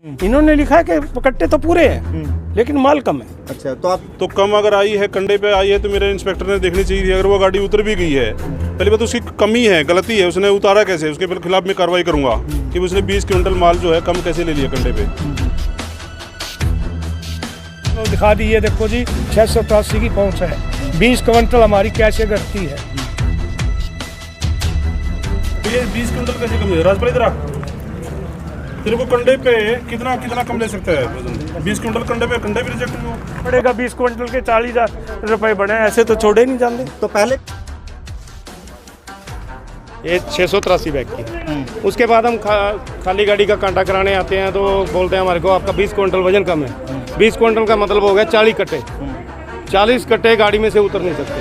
इन्होंने लिखा है कि कट्टे तो पूरे हैं लेकिन माल कम है। अच्छा, तो आप तो कम अगर आई है, कंडे पे आई है, तो मेरे इंस्पेक्टर ने देखनी चाहिए थी। अगर वो गाड़ी उतर भी गई है, पहली बात उसकी कमी है, गलती है, उसने उतारा कैसे, उसके खिलाफ मैं कार्रवाई करूंगा कि उसने 20 क्विंटल माल जो है कम कैसे ले लिया कंडे पे। तो दिखा दी ये देखो जी 683 की पहुंच है, 20 क्विंटल हमारी कैसे घटती है। तो ये 20 क्विंटल कैसे कम है? राजपाल इधर आ। तेरे को कंडे पे कितना कितना कम ले सकता है वजन? 20 क्विंटल कंडे पे, कंडे भी रिजेक्ट हुआ पड़ेगा 20 क्विंटल के 40,000 रुपए बढ़े, ऐसे तो छोड़े नहीं जाते। तो पहले ये 683 बैग की। उसके बाद हम खाली गाड़ी का कांटा कराने आते हैं तो बोलते हैं हमारे को आपका 20 क्विंटल वजन कम है। 20 क्विंटल का मतलब हो गया 40 कट्टे। 40 कट्टे गाड़ी में से उतर नहीं सकते।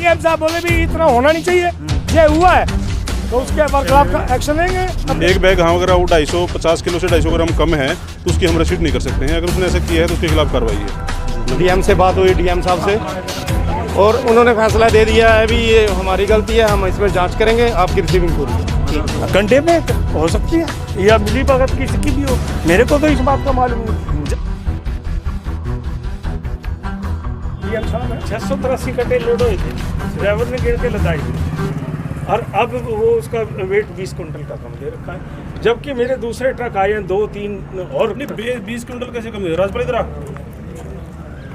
ये साहब बोले भी इतना होना नहीं चाहिए, ये हुआ है तो उसके खिलाफ का एक्शन लेंगे। एक बैग हाँ अगर वो 250 किलो से 250 ग्राम कम है तो उसकी हम रसीद नहीं कर सकते हैं। अगर उसने ऐसा किया है तो उसके खिलाफ कार्रवाई है। डीएम से बात हुई, डीएम साहब से, और उन्होंने फैसला दे दिया है भी ये हमारी गलती है, हम इसमें जांच करेंगे, आपकी रिसीविंग पूरी। कंडे में हो सकती है या मिली भगत किसी की भी हो, मेरे को तो इस बात का मालूम नहीं। 683 कट्टे लोड हुए थे, ड्राइवर ने गिर के लदाई थी और अब वो उसका वेट 20 क्विंटल का कम दे रखा है, जबकि मेरे दूसरे ट्रक आए हैं 2-3 और 20 क्विंटल कैसे कम है? राजपाल इधर आ।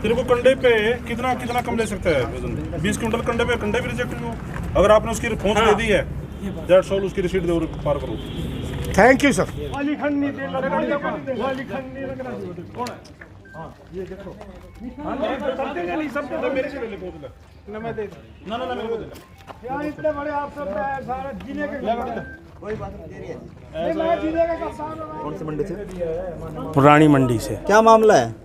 तेरे को कंडे पे कितना कितना कम ले सकता है वजन? 20 क्विंटल कंडे पे, कंडे भी रिजेक्ट हुआ। अगर आपने उसकी पहुंच दे दी है, दैट्स ऑल, उसकी रिसीट दे और पार करो। Thank you sir. मेरे से ले पहुंच ले। मैं दे ना ना मेरे को दे। इतने बड़े आप सब सारा जीने के कोई बात नहीं दे रही है। मैं जीने का कप्तान हूं। कौन से मंडी से? पुरानी मंडी से। क्या मामला है?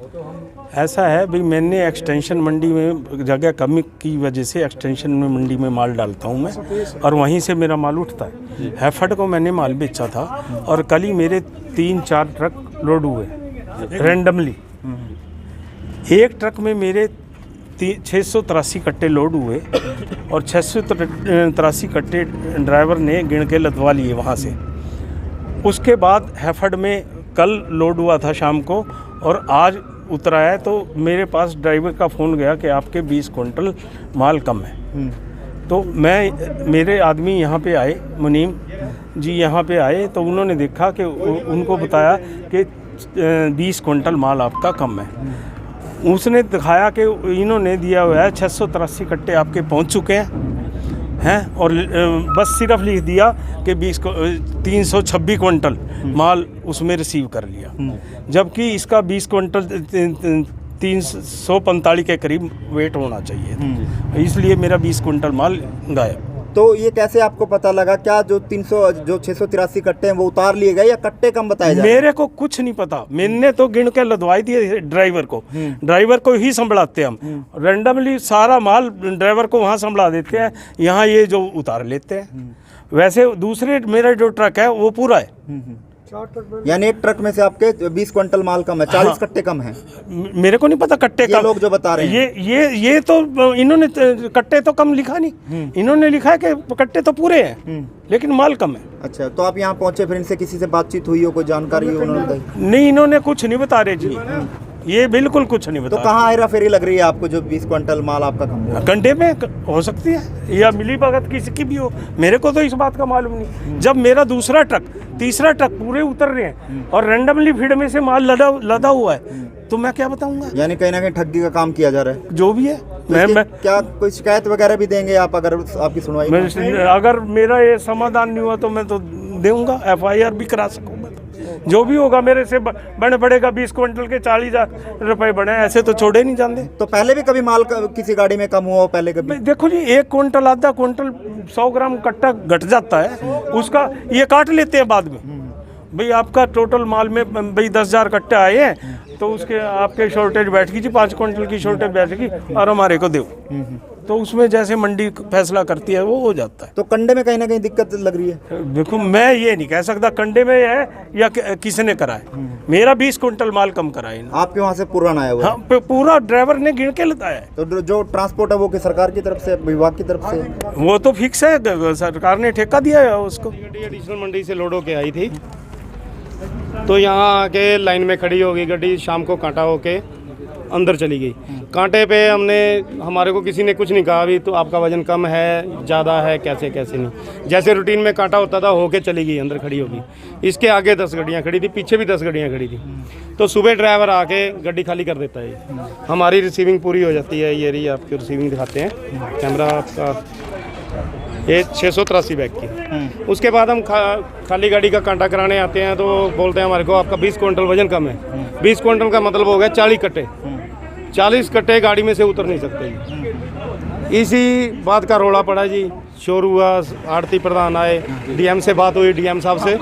ऐसा है भाई, मैंने एक्सटेंशन मंडी में जगह कमी की वजह से एक्सटेंशन में मंडी में माल डालता हूं मैं, और वहीं से मेरा माल उठता है। हैफर्ड को मैंने माल बेचा था और कल ही मेरे 3-4 ट्रक लोड हुए रैंडमली। एक ट्रक में मेरे 683 कट्टे लोड हुए और 683 कट्टे ड्राइवर ने गिन के लदवा लिए वहाँ से। उसके बाद हैफर्ड में कल लोड हुआ था शाम को और आज उतरा है, तो मेरे पास ड्राइवर का फ़ोन गया कि आपके 20 क्विंटल माल कम है। तो मेरे आदमी यहाँ पे आए, मुनीम जी यहाँ पे आए, तो उन्होंने देखा कि उनको बताया कि 20 क्विंटल माल आपका कम है। उसने दिखाया कि इन्होंने दिया हुआ है 683 कट्टे आपके पहुँच चुके हैं और बस सिर्फ लिख दिया कि 326 क्विंटल माल उसमें रिसीव कर लिया, जबकि इसका 20 क्विंटल 345 के करीब वेट होना चाहिए, इसलिए मेरा 20 क्विंटल माल गायब। तो ये कैसे आपको पता लगा? क्या जो 683 कट्टे हैं वो उतार लिए गए या कट्टे कम बताए जा रहे हैं? मेरे को कुछ नहीं पता, मैंने तो गिन के लदवाई दिए ड्राइवर को। ड्राइवर को ही संभलाते हम, रैंडमली सारा माल ड्राइवर को वहाँ संभला देते हैं, यहाँ ये जो उतार लेते हैं। वैसे दूसरे मेरा जो ट्रक है वो पूरा है। यानी एक ट्रक में से आपके 20 क्विंटल माल कम है, 40 कट्टे कम हैं। मेरे को नहीं पता कट्टे ये कम, लोग जो बता रहे हैं ये तो इन्होंने कट्टे तो कम लिखा नहीं, इन्होंने लिखा है कि कट्टे तो पूरे हैं लेकिन माल कम है। अच्छा, तो आप यहाँ पहुंचे, फिर इनसे किसी से बातचीत हुई हो, कोई जानकारी हो उन्होंने बताई? नहीं, इन्होंने कुछ नहीं बता रहे जी, ये बिल्कुल कुछ नहीं तो बता। कहाँ हेरा फेरी लग रही है आपको जो 20 क्विंटल माल आपका कम हुआ? कंडे में हो सकती है या मिली भगत किसी की भी हो, मेरे को तो इस बात का मालूम नहीं। जब मेरा दूसरा ट्रक, तीसरा ट्रक पूरे उतर रहे हैं और रैंडमली फीड में से माल लदा हुआ है, तो मैं क्या बताऊंगा? यानी कहीं ना कहीं ठगी का काम किया जा रहा है। जो भी है मैं क्या कोई शिकायत वगैरह भी देंगे आप अगर आपकी सुनवाई? अगर मेरा ये समाधान नहीं हुआ तो मैं तो दूंगा, FIR भी करा सकूंगा। जो भी होगा मेरे से बने पड़ेगा। 20 क्विंटल के 40,000 रुपए बने, ऐसे तो छोड़े नहीं जाते। तो पहले भी कभी माल किसी गाड़ी में कम हुआ हो? पहले कभी? देखो जी, 1 क्विंटल आधा क्विंटल 100 ग्राम कट्टा घट जाता है, उसका ये काट लेते हैं बाद में। भाई आपका टोटल माल में भाई 10,000 कट्टे आए हैं तो उसके आपके शॉर्टेज बैठ गई जी, 5 क्विंटल की शॉर्टेज बैठ गई और हमारे को दो, तो उसमें जैसे मंडी फैसला करती है वो हो जाता है। तो कंडे में कहीं ना कहीं दिक्कत लग रही है। देखो मैं ये नहीं कह सकता कंडे में है या किसने करा है, मेरा 20 कुंटल माल कम करा है। आपके वहाँ से पुराना आया हुआ है? हाँ, पूरा ड्राइवर ने गिन के बताया है। तो जो ट्रांसपोर्ट है वो कि सरकार की तरफ से, विभाग की तरफ से? वो तो फिक्स है, सरकार ने ठेका दिया है उसको। गड्डी एडिशनल मंडी से लोड होके आई थी, तो यहाँ आके लाइन में खड़ी हो गई गड्डी, शाम को कांटा होके अंदर चली गई। कांटे पे हमारे को किसी ने कुछ नहीं कहा, अभी तो आपका वजन कम है, ज़्यादा है, कैसे कैसे नहीं, जैसे रूटीन में कांटा होता था होके चली गई, अंदर खड़ी होगी। इसके आगे 10 गाड़ियाँ खड़ी थी, पीछे भी 10 गाड़ियाँ खड़ी थी। तो सुबह ड्राइवर आके गड्डी खाली कर देता है, हमारी रिसीविंग पूरी हो जाती है। ये रही आपकी रिसीविंग दिखाते हैं, कैमरा आपका, ये 683 बैग की। उसके बाद हम खाली गाड़ी का कांटा कराने आते हैं तो बोलते हैं हमारे को आपका 20 क्विंटल वजन कम है। 20 क्विंटल का मतलब हो गया 40 कट्टे। 40 कट्टे गाड़ी में से उतर नहीं सकते। इसी बात का रोड़ा पड़ा जी, शोर हुआ, आड़ती प्रधान आए, डीएम से बात हुई, डीएम साहब से,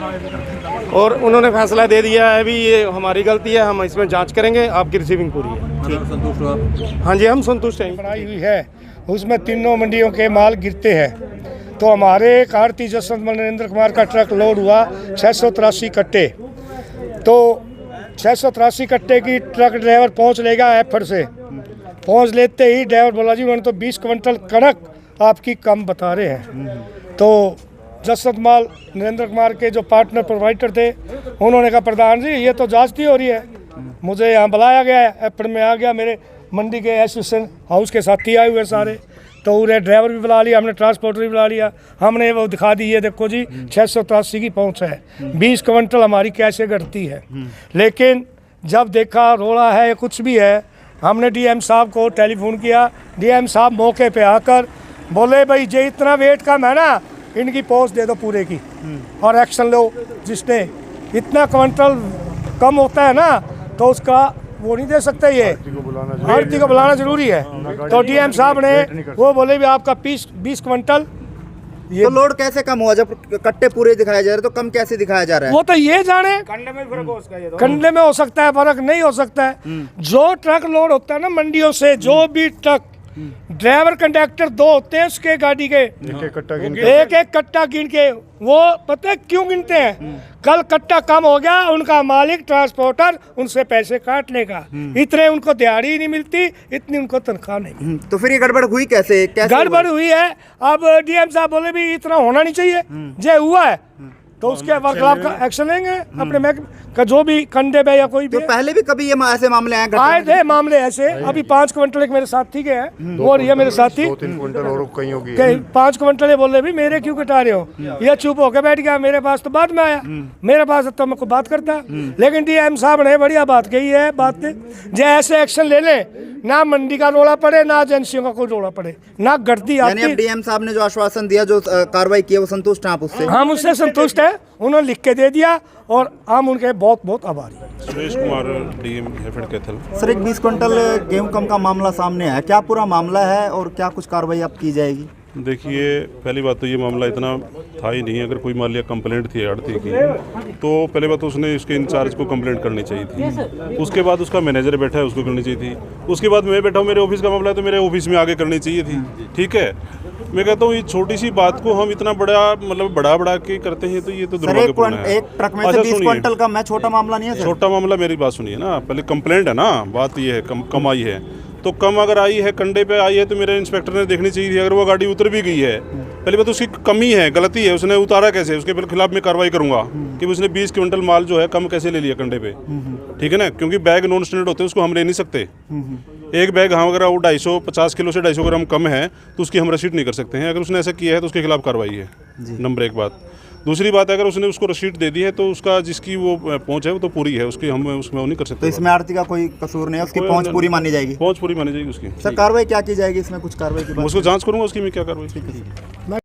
और उन्होंने फैसला दे दिया है भी ये हमारी गलती है, हम इसमें जांच करेंगे, आपकी रिसीविंग पूरी है। संतुष्ट हो आप? हाँ जी, हम संतुष्ट हैं। बनाई हुई है, उसमें तीनों मंडियों के माल गिरते हैं। तो हमारे आढ़ती जसवंत नरेंद्र कुमार का ट्रक लोड हुआ 683 कट्टे। तो 683 कट्टे की ट्रक ड्राइवर पहुंच लेगा एफर से। पहुंच लेते ही ड्राइवर बोला जी उन्होंने तो 20 क्विंटल कणक आपकी कम बता रहे हैं। तो जसवंत माल नरेंद्र कुमार के जो पार्टनर प्रोवाइडर थे उन्होंने कहा प्रधान जी ये तो जांच नहीं हो रही है, मुझे यहाँ बुलाया गया है, एफर में आ गया, मेरे मंडी के एसोसिएशन हाउस के साथी आए हुए सारे, तो उन्हें ड्राइवर भी बुला लिया, हमने ट्रांसपोर्टर भी बुला लिया, हमने वो दिखा दी, ये देखो जी 683 की पहुंच है, 20 क्विंटल हमारी कैसे घटती है। लेकिन जब देखा रोड़ा है या कुछ भी है, हमने डीएम साहब को टेलीफोन किया। डीएम साहब मौके पे आकर बोले भाई जे इतना वेट कम है ना, इनकी पोस्ट दे दो पूरे की और एक्शन लो। जिसने इतना क्विंटल कम होता है ना तो उसका वो नहीं दे सकते, ये आरती को बुलाना जरूरी है। तो डीएम साहब ने वो बोले भी आपका 20 क्विंटल। तो लोड कैसे कम हुआ जब कट्टे पूरे दिखाए जा रहे, तो कम कैसे दिखाया जा रहा है? वो तो ये जाने, कंडे में फर्क हो सकता है, कंडे में हो सकता है, फर्क नहीं हो सकता है। जो ट्रक लोड होता है ना मंडियों से, जो भी ट्रक ड्राइवर कंडक्टर 2 होते हैं उसके गाड़ी के, एक एक कट्टा गिन के, वो पता है क्यों गिनते हैं? कल कट्टा कम हो गया, उनका मालिक ट्रांसपोर्टर उनसे पैसे काट लेगा, इतने उनको दिहाड़ी नहीं मिलती, इतनी उनको तनख्वाह नहीं। तो फिर ये गड़बड़ हुई कैसे? गड़बड़ हुई है। अब डीएम साहब बोले भी इतना होना नहीं चाहिए, जे हुआ है तो उसके खिलाफ का एक्शन लेंगे अपने महकमे का, जो भी कंडे पे या कोई भी। तो पहले भी कभी ये ऐसे मामले आए थे मामले ऐसे, अभी 5 क्विंटल एक मेरे साथी के हैं, और ये मेरे साथी 2-3 क्विंटल और कहीं होगी, 5 क्विंटल। ये बोले भी मेरे क्यों कटा रहे हो, ये चुप होकर बैठ गया, मेरे पास तो बाद में आया, मेरे पास तो मैं कोई बात करता। लेकिन डीएम साहब ने बढ़िया बात कही है, बात जो ऐसे एक्शन ले ले, ना मंडी का रोड़ा पड़े, ना एजेंसियों का कोई रोड़ा पड़े, ना गर्दी यानी अब डीएम साहब ने जो आश्वासन दिया, जो कार्रवाई की है, वो संतुष्ट हैं आप उससे? हम उससे संतुष्ट है, उन्होंने लिख के दे दिया और हम उनके बहुत बहुत आभारी हैं। सुरेश कुमार, डीएम हैफेड कैथल। सर, एक 20 क्विंटल गेहूं कम का मामला सामने है, क्या पूरा मामला है और क्या कुछ कार्रवाई आप की जाएगी? देखिए, पहली बात तो ये मामला इतना था ही नहीं। अगर कोई मान लिया कंप्लेंट थी आड़ती की, तो पहले बात तो उसने उसके इंचार्ज को कंप्लेंट करनी चाहिए थी। उसके बाद उसका मैनेजर बैठा है, उसको करनी चाहिए थी। उसके बाद मैं बैठा हूँ, मेरे ऑफिस का मामला है तो मेरे ऑफिस में आगे करनी चाहिए थी। ठीक है, मैं कहता हूँ ये छोटी सी बात को हम इतना बड़ा मतलब बढ़ा के करते हैं, तो ये तो दुर्भाग्यपूर्ण है। एक ट्रक में से 20 क्विंटल कम है, छोटा मामला नहीं है सर? छोटा मामला, मेरी बात सुनिए ना, पहले कंप्लेंट है ना, बात ये है कम आई है, तो कम अगर आई है, कंडे पे आई है, तो मेरे इंस्पेक्टर ने देखनी चाहिए थी। अगर वो गाड़ी उतर भी गई है, पहली बात उसकी कमी है, गलती है, उसने उतारा कैसे, उसके खिलाफ मैं कार्रवाई करूंगा कि उसने 20 क्विंटल माल जो है कम कैसे ले लिया कंडे पे। ठीक है ना, क्योंकि बैग नॉन स्टैंडर्ड होते हैं, उसको हम ले नहीं सकते। एक बैग हम अगर वो 250 किलो से 250 ग्राम कम है तो उसकी हम रसीद नहीं कर सकते हैं। अगर उसने ऐसा किया है तो उसके खिलाफ कार्रवाई है, नंबर 1 बात। दूसरी बात है, अगर उसने उसको रसीद दे दी है तो उसका जिसकी वो पहुंच है वो तो पूरी है, उसकी हम उसमें वो नहीं कर सकते। तो इसमें आड़ती का कोई कसूर नहीं है, उसकी पहुंच पूरी मानी जाएगी? पहुंच पूरी मानी जाएगी उसकी। सर, कार्रवाई क्या की जाएगी इसमें? कुछ कार्रवाई की बात उसको जांच करूंगा उसकी, मैं क्या कार्रवाई।